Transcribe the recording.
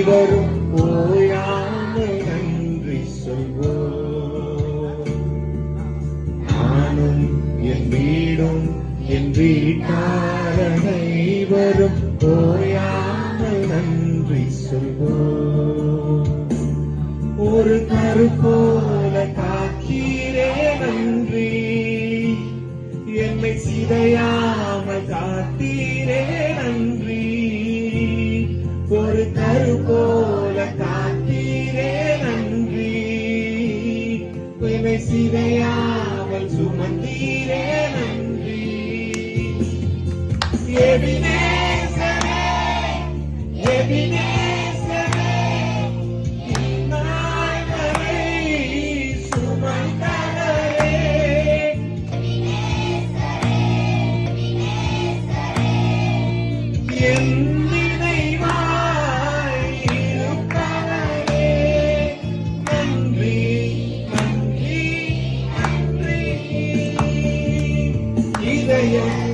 அனைவரும் ஓயாமல் நன்றி சொல்வோம். நானும் என் வீடும் என் வீட்டார் அனைவரும் ஓயாமல் நன்றி சொல்வோம். ஒரு கருப்போல காத்தீரே நன்றி, என்னை சிதையாமல் காத்தீரே நன்றி. ஒரு கருப்போல காத்தீரே நன்றி, என்னை சிதையாமல் சுமந்தீரே நன்றி. எபினேசரே, எபினேசரே, இந்நாள் வரை சுமந்தவரே. என் நினைவாய் இருப்பவரே, நன்றி நன்றி நன்றி. இதயம்